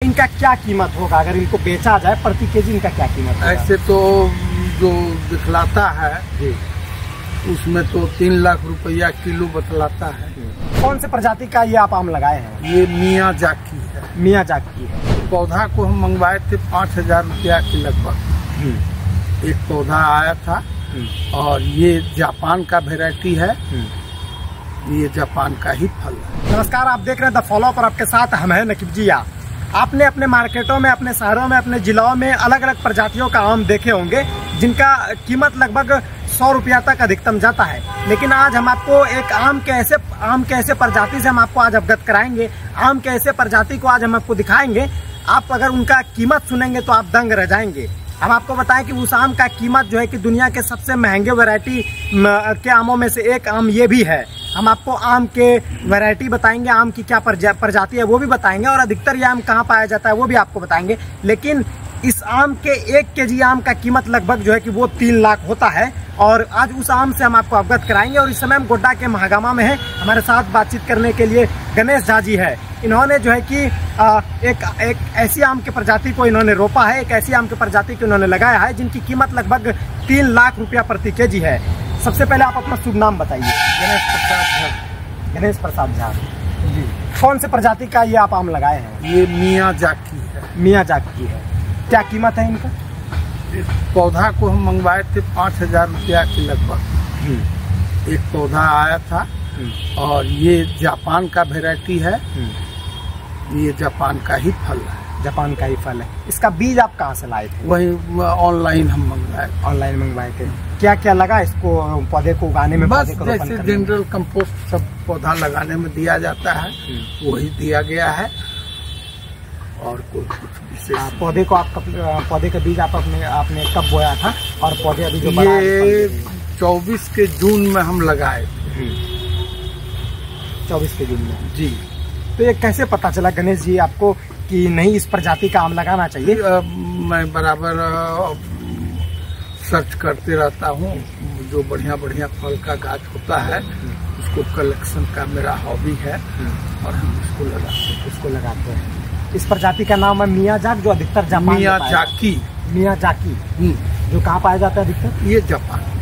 इनका क्या कीमत होगा अगर इनको बेचा जाए? प्रति केजी इनका क्या कीमत होगा? ऐसे तो जो दिखलाता है जी, उसमें तो 3 लाख रुपया किलो बतलाता है। कौन से प्रजाति का ये आप आम लगाए हैं? ये मियाँ जाकी है। मियाँ जाकी है। पौधा को हम मंगवाए थे 5,000 रुपया के लगभग। एक पौधा आया था और ये जापान का वैरायटी है। ये जापान का ही फल है। नमस्कार, आप देख रहे हैं द फॉलो पर, आपके साथ हम हैं नकीब जी। आपने अपने मार्केटों में, अपने शहरों में, अपने जिलों में अलग अलग प्रजातियों का आम देखे होंगे जिनका कीमत लगभग 100 रुपया तक अधिकतम जाता है। लेकिन आज हम आपको एक आम के ऐसे प्रजाति से हम आपको आज अवगत कराएंगे। आम के ऐसे प्रजाति को आज हम आपको दिखाएंगे। आप अगर उनका कीमत सुनेंगे तो आप दंग रह जाएंगे। हम आपको बताएं कि उस आम का कीमत जो है कि दुनिया के सबसे महंगे वैरायटी के आमों में से एक आम ये भी है। हम आपको आम के वैरायटी बताएंगे, आम की क्या प्रजाति है वो भी बताएंगे, और अधिकतर ये आम कहाँ पाया जाता है वो भी आपको बताएंगे। लेकिन इस आम के 1 केजी आम का कीमत लगभग जो है कि वो 3 लाख होता है। और आज उस आम से हम आपको अवगत कराएंगे। और इस समय हम गोड्डा के महागामा में हैं। हमारे साथ बातचीत करने के लिए गणेश झा जी है। इन्होंने जो है कि एक ऐसी आम की प्रजाति को इन्होंने रोपा है, एक ऐसी आम की प्रजाति को इन्होंने लगाया है जिनकी कीमत लगभग 3 लाख रुपया प्रति केजी है। सबसे पहले आप अपना शुभ नाम बताइए। गणेश प्रसाद झा। गणेश प्रसाद झा जी, कौन से प्रजाति का ये आप आम लगाए हैं? ये मियाँ जाकी है। मियाँ जाकी है। क्या कीमत है इनका? इस पौधा को हम मंगवाए थे 5,000 रुपया के लगभग। एक पौधा आया था और ये जापान का वैरायटी है। ये जापान का ही फल है। जापान का ही फल है। इसका बीज आप कहाँ से लाए थे? वही ऑनलाइन हम मंगवाए। ऑनलाइन मंगवाए थे। क्या क्या लगा इसको पौधे को उगाने में? बस जैसे जनरल कंपोस्ट सब पौधा लगाने में दिया जाता है वही दिया गया है, और कोई कुछ विशेष। पौधे को आप पौधे का बीज आपने कब बोया था? और पौधे अभी जो ये 24 के जून में हम लगाए। 24 के जून में जी। तो ये कैसे पता चला गणेश जी आपको कि नहीं इस प्रजाति का आम लगाना चाहिए? मैं बराबर सर्च करते रहता हूँ। जो बढ़िया बढ़िया फल का गाछ होता है उसको कलेक्शन का मेरा हॉबी है और हम उसको लगाते हैं। इस प्रजाति का नाम है मियाँ जाक, जो अधिकतर जापान मियाँ जाकी। मियाँ जाकी जो कहाँ पाया जाता है अधिकतर? ये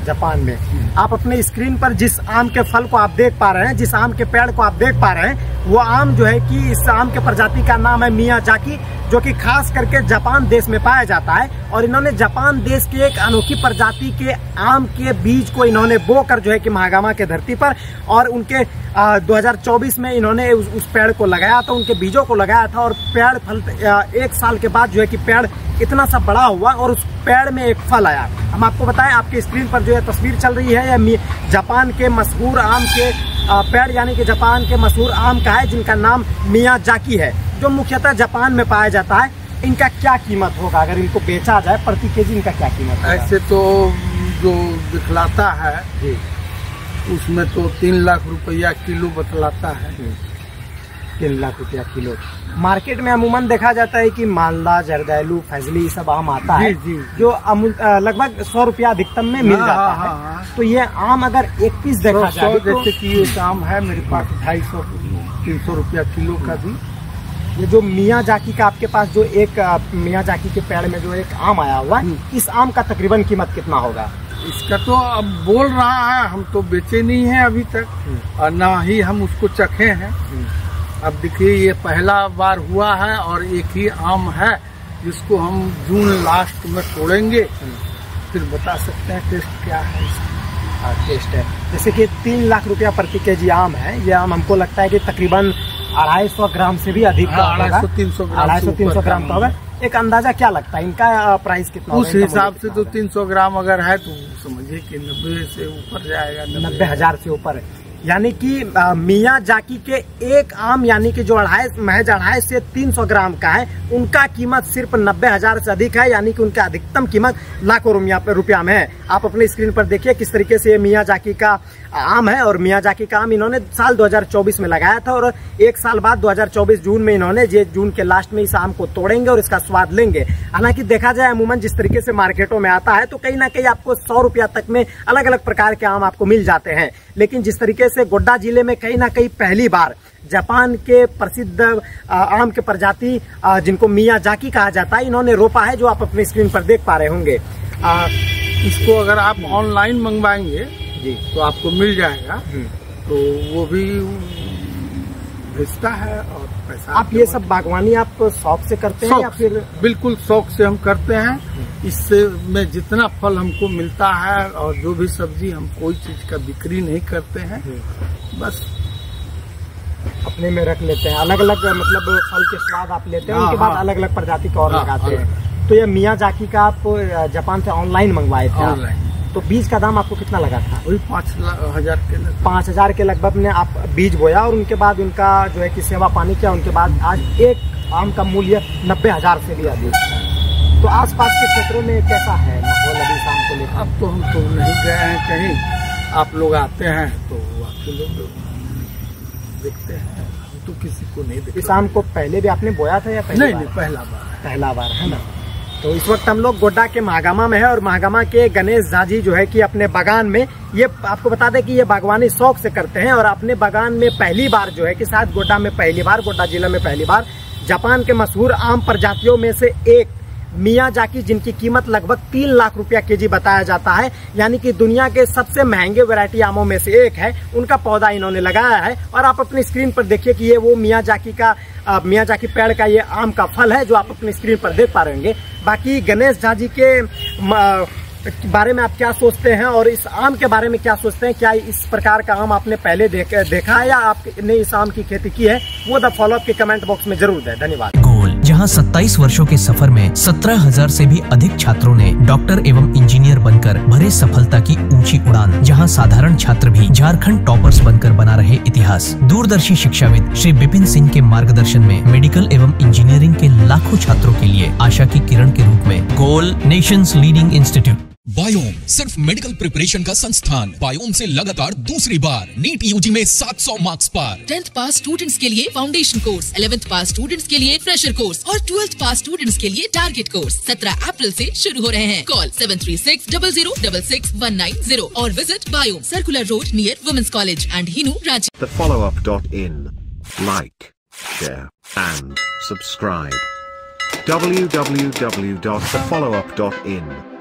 जापान में। आप अपने स्क्रीन पर जिस आम के फल को आप देख पा रहे हैं, जिस आम के पेड़ को आप देख पा रहे हैं, वो आम जो है कि इस आम के प्रजाति का नाम है मियाँ जाकी, जो कि खास करके जापान देश में पाया जाता है। और इन्होंने जापान देश के एक अनोखी प्रजाति के आम के बीज को इन्होंने बोकर जो है कि महागामा के धरती पर, और उनके 2024 में इन्होंने उस पेड़ को लगाया था, उनके बीजों को लगाया था। और पेड़ फल 1 साल के बाद जो है कि पेड़ इतना सा बड़ा हुआ और उस पेड़ में एक फल आया। हम आपको बताएं, आपके स्क्रीन पर जो है तस्वीर चल रही है, यह जापान के मशहूर आम के पेड़ यानी कि जापान के मशहूर आम का है, जिनका नाम मियाँ जाकी है, जो मुख्यतः जापान में पाया जाता है। इनका क्या कीमत होगा अगर इनको बेचा जाए? प्रति केजी इनका क्या कीमत होगा? ऐसे तो जो दिखलाता है जी, उसमें तो 3 लाख रुपया किलो बतलाता है। 3 लाख रुपया किलो। मार्केट में अमूमन देखा जाता है कि मालदा, जरदैलू, फैजली सब आम आता है जी। जो लगभग 100 रुपया अधिकतम में मिल जाता है। तो ये आम अगर एक पीस देखा जाए, जैसे कि ये आम है मेरे पास 250-300 रुपया किलो का भी। ये जो मियाँ जाकी का आपके पास जो एक मियाँ जाकी के पेड़ में जो एक आम आया हुआ है, इस आम का तकरीबन कीमत कितना होगा? इसका तो अब बोल रहा है, हम तो बेचे नहीं है अभी तक और ना ही हम उसको चखे हैं। अब देखिए ये पहला बार हुआ है और एक ही आम है जिसको हम जून लास्ट में तोड़ेंगे, फिर बता सकते हैं टेस्ट क्या है इसका। टेस्ट है जैसे कि 3 लाख रुपया प्रति केजी आम है। ये आम हमको लगता है कि तकरीबन 250 ग्राम से भी अधिक का होगा। 250-300 ग्राम का होगा। एक अंदाजा क्या लगता है इनका प्राइस कितना? उस हिसाब से तो 300 ग्राम अगर है तो समझिए कि 90 से ऊपर जाएगा। 90,000 से ऊपर। यानी कि मियाँ जाकी के एक आम यानी कि जो महज 250 से 300 ग्राम का है, उनका कीमत सिर्फ 90,000 से अधिक है। यानी कि उनका अधिकतम कीमत लाखों रुपया में है। आप अपने स्क्रीन पर देखिए किस तरीके से ये मियाजाकी का आम है। और मियाजाकी का आम इन्होंने साल 2024 में लगाया था और एक साल बाद 2024 जून में इन्होंने जून के लास्ट में इस आम को तोड़ेंगे और इसका स्वाद लेंगे। हालांकि देखा जाए अमूमन जिस तरीके से मार्केटों में आता है तो कहीं ना कहीं आपको 100 रुपया तक में अलग अलग प्रकार के आम आपको मिल जाते हैं, लेकिन जिस तरीके से गोड्डा जिले में कहीं ना कहीं पहली बार जापान के प्रसिद्ध आम के प्रजाति जिनको मियाजाकी कहा जाता है इन्होंने रोपा है, जो आप अपने स्क्रीन पर देख पा रहे होंगे। इसको अगर आप ऑनलाइन मंगवाएंगे जी तो आपको मिल जाएगा, तो वो भी भेजता है और पैसा। आप ये सब बागवानी आप शौक से करते हैं या फिर? बिल्कुल शौक से हम करते हैं। इससे में जितना फल हमको मिलता है और जो भी सब्जी, हम कोई चीज का बिक्री नहीं करते हैं, बस अपने में रख लेते हैं। अलग अलग मतलब फल के स्वाद आप लेते हैं, उनके बाद अलग अलग प्रजाति का और लगाते हैं। तो ये मियाजाकी का आप जापान से ऑनलाइन मंगवाए थे? ऑनलाइन। तो बीज का दाम आपको कितना लगा था? वही 5,000 के लगभग। 5,000 के लगभग में आप बीज बोया और उनके बाद उनका जो है कि सेवा पानी किया। उनके बाद आज एक आम का मूल्य 90,000 से भी अधिक है। तो आसपास के क्षेत्रों में कैसा है माहौल अभी शाम को लेकर? अब तो हम तो नहीं गए हैं कहीं, आप लोग आते हैं तो आपके लोग देखते हैं, हम तो किसी को नहीं देखते। इस आम को पहले भी आपने बोया था या नहीं, पहला बार? पहला बार है ना। तो इस वक्त हम लोग गोड्डा के महागामा में है और महागामा के गणेश जाजी जो है कि अपने बागान में, ये आपको बता दें कि ये बागवानी शौक से करते हैं और अपने बागान में पहली बार जो है कि शायद गोड्डा में पहली बार, गोड्डा जिला में पहली बार जापान के मशहूर आम प्रजातियों में से एक मियाजाकी, जिनकी कीमत लगभग 3 लाख रुपया केजी बताया जाता है, यानी कि दुनिया के सबसे महंगे वैरायटी आमों में से एक है, उनका पौधा इन्होंने लगाया है। और आप अपनी स्क्रीन पर देखिए कि ये वो मियाजाकी पेड़ का ये आम का फल है जो आप अपनी स्क्रीन पर देख पा रहे होंगे। बाकी गणेश जाजी के बारे में आप क्या सोचते हैं और इस आम के बारे में क्या सोचते हैं? क्या इस प्रकार का आम आपने पहले देखा है या आपने इस आम की खेती की है? वो द फॉलोअप के कमेंट बॉक्स में जरूर दें। धन्यवाद। गोल, जहां 27 वर्षों के सफर में 17,000 से भी अधिक छात्रों ने डॉक्टर एवं इंजीनियर बनकर भरे सफलता की ऊंची उड़ान, जहां साधारण छात्र भी झारखंड टॉपर्स बनकर बना रहे इतिहास। दूरदर्शी शिक्षाविद श्री विपिन सिंह के मार्गदर्शन में मेडिकल एवं इंजीनियरिंग के लाखों छात्रों के लिए आशा की किरण के रूप में गोल, नेशंस लीडिंग इंस्टीट्यूट। बायोम सिर्फ मेडिकल प्रिपरेशन का संस्थान। बायोम से लगातार दूसरी बार नीट यूजी में 700 मार्क्स पार। 10th पास स्टूडेंट्स के लिए फाउंडेशन कोर्स, 11th पास स्टूडेंट्स के लिए फ्रेशर कोर्स और 12th पास स्टूडेंट्स के लिए टारगेट कोर्स 17 अप्रैल से शुरू हो रहे हैं। कॉल 7360066190 और visit Biome, circular road near women's college and Hinoo, Ranchi. thefollowup.in. Like, share and subscribe. www.thefollowup.in